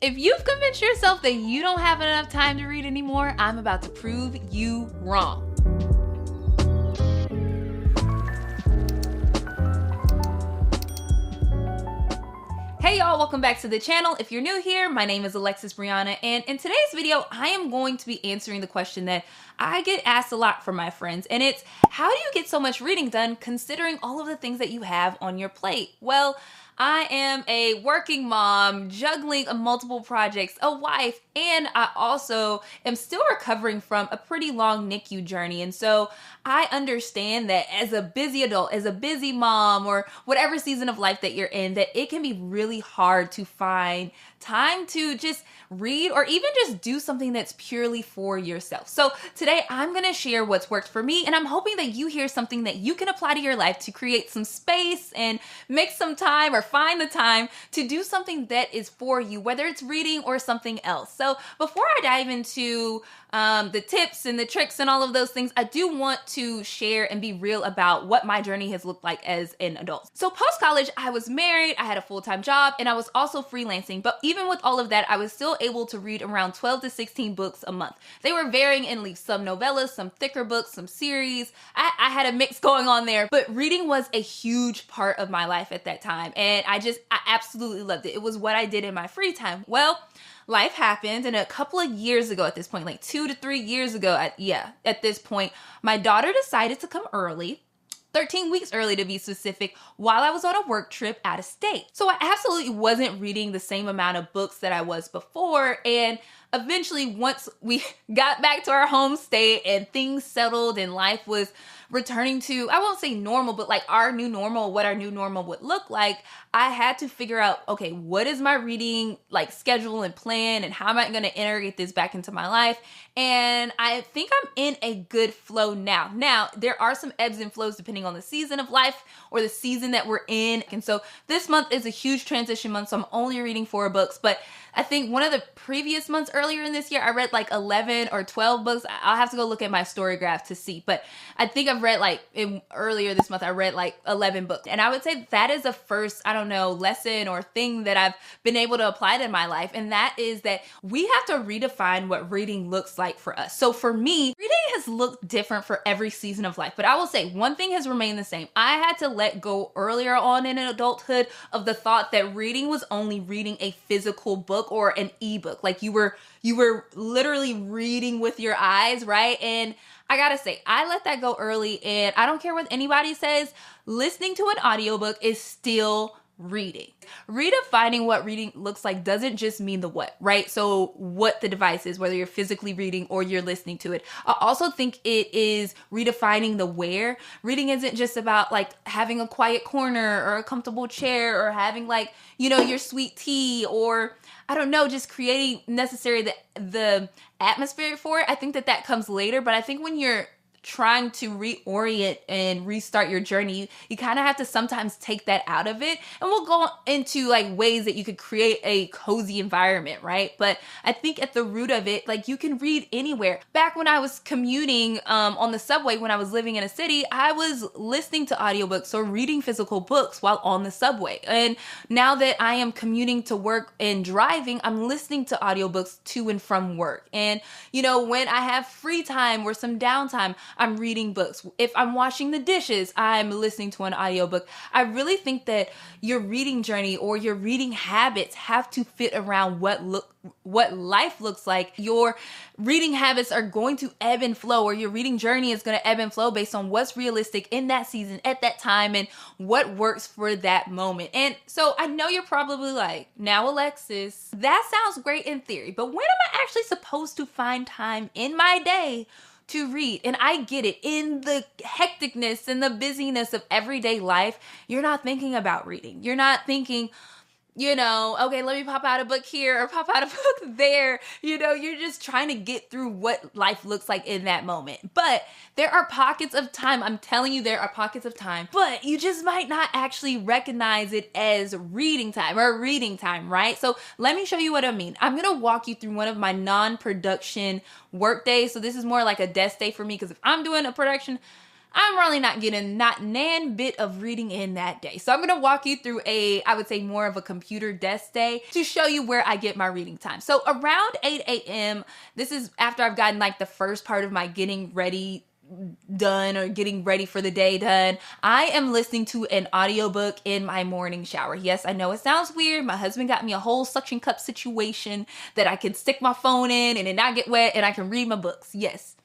If you've convinced yourself that you don't have enough time to read anymore, I'm about to prove you wrong. Hey y'all, welcome back to the channel. If you're new here, my name is Alexis Brianna, and in today's video, I am going to be answering the question that I get asked a lot from my friends, and it's, how do you get so much reading done considering all of the things that you have on your plate? Well, I am a working mom, juggling multiple projects, a wife, and I also am still recovering from a pretty long NICU journey. And so I understand that as a busy adult, as a busy mom, or whatever season of life that you're in, that it can be really hard to find time to just read or even just do something that's purely for yourself. So today I'm going to share what's worked for me, and I'm hoping that you hear something that you can apply to your life to create some space and make some time or find the time to do something that is for you, whether it's reading or something else. So before I dive into the tips and the tricks and all of those things, I do want to share and be real about what my journey has looked like as an adult. So post-college, I was married, I had a full-time job, and I was also freelancing. But even with all of that, I was still able to read around 12 to 16 books a month. They were varying in length, some novellas, some thicker books, some series. I had a mix going on there, but reading was a huge part of my life at that time. And I absolutely loved it. It was what I did in my free time. Well, life happened, and a couple of years ago at this point, like 2 to 3 years ago, at this point, my daughter decided to come early, 13 weeks early to be specific, while I was on a work trip out of state. So I absolutely wasn't reading the same amount of books that I was before, and eventually once we got back to our home state and things settled and life was returning to, I won't say normal, but like our new normal, what our new normal would look like, I had to figure out, okay, what is my reading like schedule and plan, and how am I going to integrate this back into my life? And I think I'm in a good flow now. Now, there are some ebbs and flows depending on the season of life or the season that we're in. And so this month is a huge transition month, so I'm only reading 4 books, but I think one of the previous months earlier in this year, I read like 11 or 12 books. I'll have to go look at my story graph to see, but I think I've read earlier this month, I read like 11 books. And I would say that is the first, lesson or thing that I've been able to apply to my life. And that is that we have to redefine what reading looks like for us. So for me, reading has looked different for every season of life, but I will say one thing has remained the same. I had to let go earlier on in adulthood of the thought that reading was only reading a physical book or an ebook. Like you were literally reading with your eyes, right? And I gotta say, I let that go early, and I don't care what anybody says, listening to an audiobook is still reading. Redefining what reading looks like doesn't just mean the what, right? So what the device is, whether you're physically reading or you're listening to it. I also think it is redefining the where. Reading isn't just about like having a quiet corner or a comfortable chair or having your sweet tea or just creating the atmosphere for it. I think that comes later, but I think when you're trying to reorient and restart your journey, you kind of have to sometimes take that out of it. And we'll go into like ways that you could create a cozy environment, right? But I think at the root of it, like you can read anywhere. Back when I was commuting on the subway, when I was living in a city, I was listening to audiobooks or reading physical books while on the subway. And now that I am commuting to work and driving, I'm listening to audiobooks to and from work. And when I have free time or some downtime, I'm reading books. If I'm washing the dishes, I'm listening to an audiobook. I really think that your reading journey or your reading habits have to fit around what life looks like. Your reading habits are going to ebb and flow, or your reading journey is going to ebb and flow based on what's realistic in that season, at that time, and what works for that moment. And so I know you're probably like, now Alexis, that sounds great in theory, but when am I actually supposed to find time in my day to read? And I get it. In the hecticness and the busyness of everyday life, you're not thinking about reading. You're not thinking, okay, let me pop out a book here or pop out a book there. You're just trying to get through what life looks like in that moment. But there are pockets of time. I'm telling you, there are pockets of time, but you just might not actually recognize it as reading time or reading time, right? So let me show you what I mean. I'm going to walk you through one of my non-production work days. So this is more like a desk day for me, because if I'm doing a production, I'm really not getting not nan bit of reading in that day. So I'm gonna walk you through I would say more of a computer desk day to show you where I get my reading time. So around 8 a.m., this is after I've gotten like the first part of my getting ready done or getting ready for the day done. I am listening to an audiobook in my morning shower. Yes, I know it sounds weird. My husband got me a whole suction cup situation that I can stick my phone in and it not get wet and I can read my books. Yes.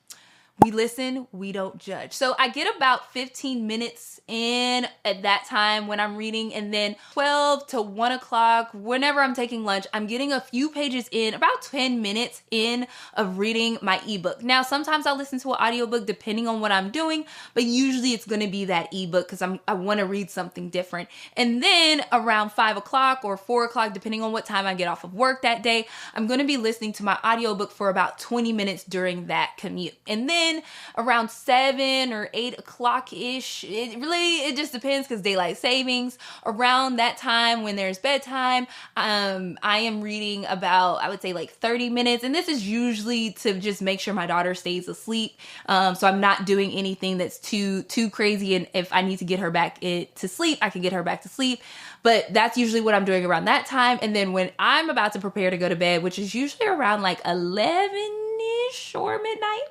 We listen, we don't judge. So I get about 15 minutes in at that time when I'm reading, and then 12 to 1 o'clock, whenever I'm taking lunch, I'm getting a few pages in, about 10 minutes in of reading my ebook. Now, sometimes I'll listen to an audiobook depending on what I'm doing, but usually it's gonna be that ebook because I wanna read something different. And then around 5 o'clock or 4 o'clock, depending on what time I get off of work that day, I'm gonna be listening to my audiobook for about 20 minutes during that commute. And then around 7 or 8 o'clock-ish, it just depends because daylight savings. Around that time when there's bedtime, I am reading about, I would say like 30 minutes. And this is usually to just make sure my daughter stays asleep. So I'm not doing anything that's too crazy. And if I need to get her back to sleep, I can get her back to sleep. But that's usually what I'm doing around that time. And then when I'm about to prepare to go to bed, which is usually around like 11-ish or midnight,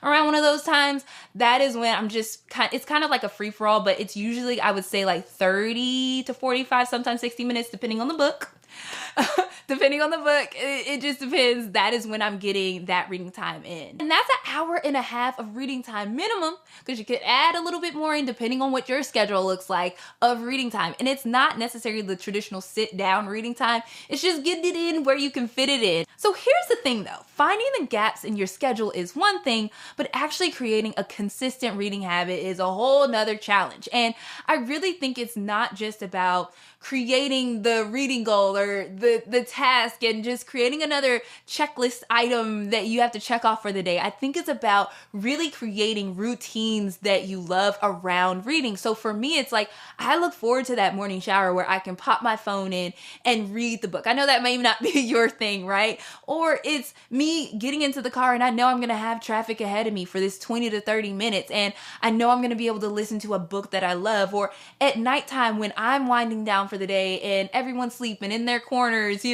around one of those times, that is when I'm just it's kind of like a free-for-all, but it's usually, I would say, like 30 to 45, sometimes 60 minutes, depending on the book. Depending on the book, it just depends. That is when I'm getting that reading time in. And that's an hour and a half of reading time minimum, because you could add a little bit more in depending on what your schedule looks like of reading time. And it's not necessarily the traditional sit down reading time. It's just getting it in where you can fit it in. So here's the thing though, finding the gaps in your schedule is one thing, but actually creating a consistent reading habit is a whole nother challenge. And I really think it's not just about creating the reading goal or the task and just creating another checklist item that you have to check off for the day. I think it's about really creating routines that you love around reading. So for me, it's like, I look forward to that morning shower where I can pop my phone in and read the book. I know that may not be your thing, right? Or it's me getting into the car and I know I'm going to have traffic ahead of me for this 20 to 30 minutes. And I know I'm going to be able to listen to a book that I love. Or at nighttime when I'm winding down for the day and everyone's sleeping in their corners,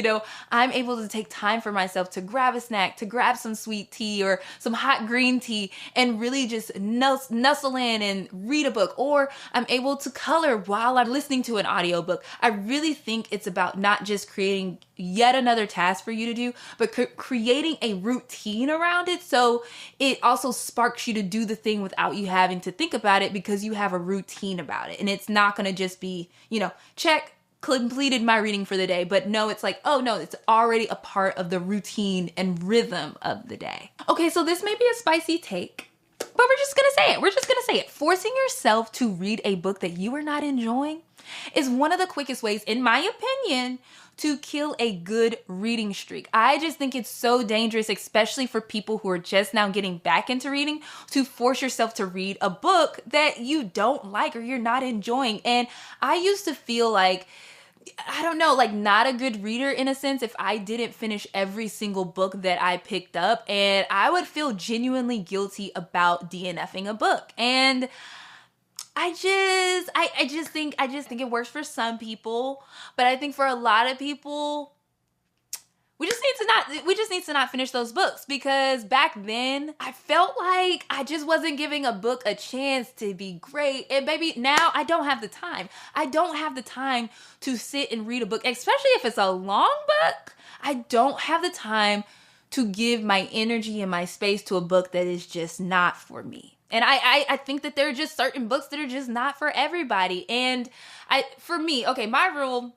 I'm able to take time for myself to grab a snack, to grab some sweet tea or some hot green tea and really just nuzzle in and read a book. Or I'm able to color while I'm listening to an audiobook. I really think it's about not just creating yet another task for you to do, but creating a routine around it. So it also sparks you to do the thing without you having to think about it because you have a routine about it. And it's not going to just be, check, completed my reading for the day, but no, it's like, oh no, it's already a part of the routine and rhythm of the day. Okay, so this may be a spicy take, but we're just gonna say it. Forcing yourself to read a book that you are not enjoying is one of the quickest ways, in my opinion, to kill a good reading streak. I just think it's so dangerous, especially for people who are just now getting back into reading, to force yourself to read a book that you don't like or you're not enjoying. And I used to feel like, I don't know, like not a good reader in a sense if I didn't finish every single book that I picked up, and I would feel genuinely guilty about DNFing a book. And I just think it works for some people, but I think for a lot of people, we just need to not finish those books, because back then I felt like I just wasn't giving a book a chance to be great. And baby, now I don't have the time. I don't have the time to sit and read a book, especially if it's a long book. I don't have the time to give my energy and my space to a book that is just not for me. And I think that there are just certain books that are just not for everybody. And for me, okay, my rule,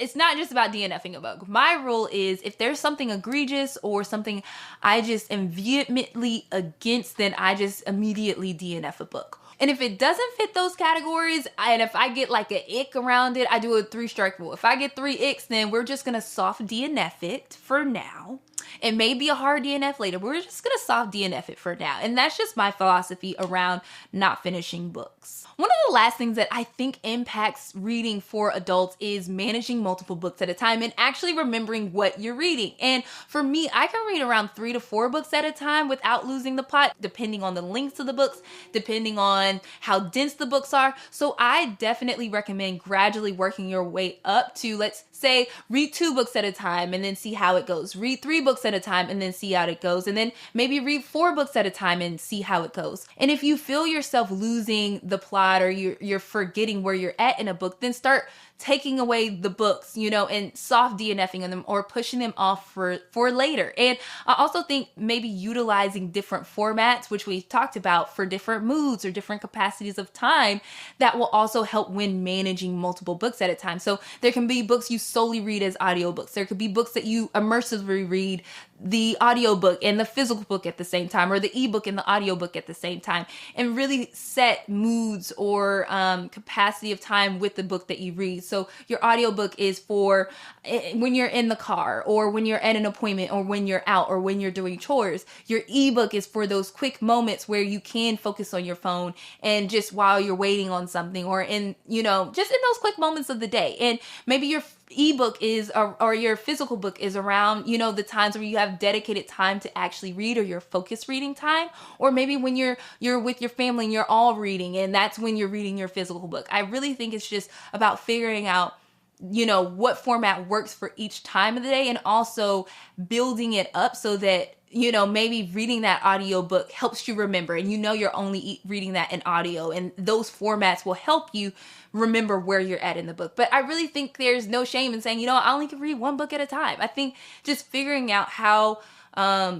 it's not just about DNFing a book. My rule is if there's something egregious or something I just am vehemently against, then I just immediately DNF a book. And if it doesn't fit those categories, and if I get like an ick around it, I do a 3-strike rule. If I get 3 icks, then we're just going to soft DNF it for now. It may be a hard DNF later, but we're just gonna soft DNF it for now. And that's just my philosophy around not finishing books. One of the last things that I think impacts reading for adults is managing multiple books at a time and actually remembering what you're reading. And for me, I can read around 3 to 4 books at a time without losing the plot, depending on the lengths of the books, depending on how dense the books are. So I definitely recommend gradually working your way up to, let's say, read 2 books at a time and then see how it goes. Read 3 books at a time and then see how it goes. And then maybe read 4 books at a time and see how it goes. And if you feel yourself losing the plot or you're forgetting where you're at in a book, then start taking away the books, and soft DNFing them or pushing them off for later. And I also think maybe utilizing different formats, which we talked about, for different moods or different capacities of time, that will also help when managing multiple books at a time. So there can be books you solely read as audiobooks. There could be books that you immersively read the audiobook and the physical book at the same time, or the ebook and the audiobook at the same time, and really set moods or capacity of time with the book that you read. So your audiobook is for when you're in the car, or when you're at an appointment, or when you're out, or when you're doing chores. Your ebook is for those quick moments where you can focus on your phone and just while you're waiting on something, or in, just in those quick moments of the day. And maybe your ebook is, or your physical book is around, the times where you have dedicated time to actually read, or your focused reading time, or maybe when you're with your family and you're all reading, and that's when you're reading your physical book. I really think it's just about figuring out what format works for each time of the day, and also building it up so that maybe reading that audiobook helps you remember, and you're only reading that in audio, and those formats will help you remember where you're at in the book. But I really think there's no shame in saying, I only can read 1 book at a time. I think just figuring out how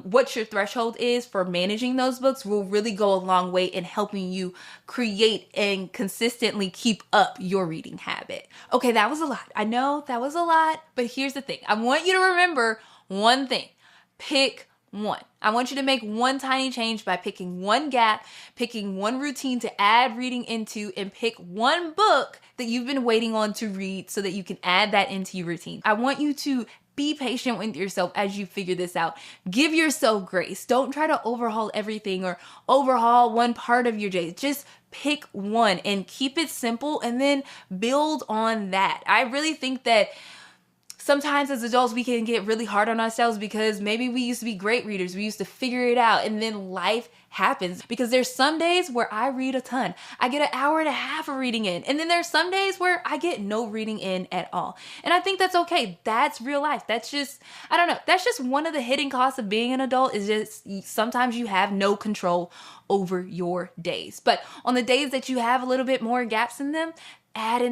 what your threshold is for managing those books will really go a long way in helping you create and consistently keep up your reading habit. Okay, that was a lot. I know that was a lot, but here's the thing. I want you to remember one thing. Pick one. I want you to make one tiny change by picking one gap, picking one routine to add reading into, and pick one book that you've been waiting on to read so that you can add that into your routine. I want you to be patient with yourself as you figure this out. Give yourself grace. Don't try to overhaul everything or overhaul one part of your day. Just pick one and keep it simple, and then build on that. I really think that sometimes as adults, we can get really hard on ourselves because maybe we used to be great readers. We used to figure it out, and then life happens. Because there's some days where I read a ton. I get 1.5 hours of reading in. And then there's some days where I get no reading in at all. And I think that's okay. That's real life. That's just, I don't know. That's just one of the hidden costs of being an adult, is just sometimes you have no control over your days. But on the days that you have a little bit more gaps in them, add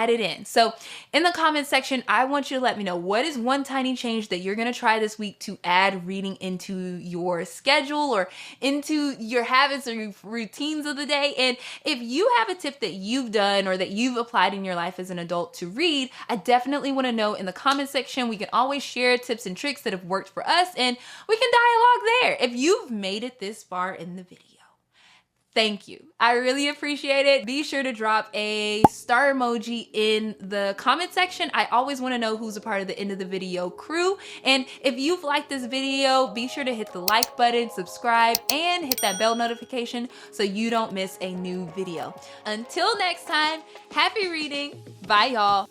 it in. So in the comment section, I want you to let me know, what is one tiny change that you're going to try this week to add reading into your schedule or into your habits or your routines of the day. And if you have a tip that you've done or that you've applied in your life as an adult to read, I definitely want to know in the comment section. We can always share tips and tricks that have worked for us, and we can dialogue there. If you've made it this far in the video, thank you. I really appreciate it. Be sure to drop a star emoji in the comment section. I always want to know who's a part of the end of the video crew. And if you've liked this video, be sure to hit the like button, subscribe, and hit that bell notification so you don't miss a new video. Until next time, happy reading. Bye, y'all.